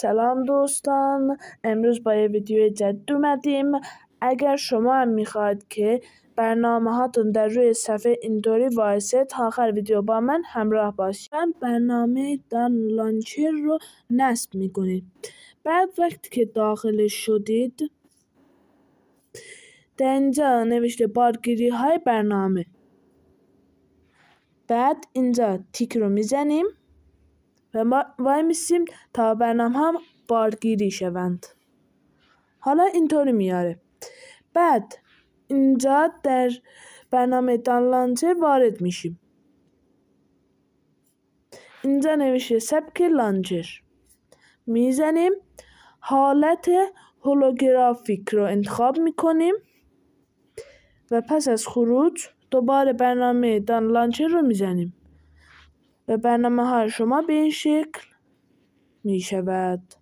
سلام دوستان، امروز با یه ویدیو جدید اومدیم. اگر شما هم میخواید که برنامه هاتون در روی صفحه اینطوری وایسه تا آخر ویدیو با من همراه باشید. برنامه دان لانچر رو نصب میکنید. بعد وقتی که داخل شدید در اینجا نوشته بارگیری های برنامه. بعد اینجا تیک رو میزنیم و ما وای میسیم تا برنامه هم بارگیری شوند. حالا اینطوری میاره. بعد اینجا در برنامه دان لانچر وارد میشیم. اینجا نوشته سبک لانچر. میزنیم. حالت هولوگرافیک رو انتخاب میکنیم و پس از خروج دوباره برنامه دان لانچر رو میزنیم و برنامه ها شما به این شکل میشود.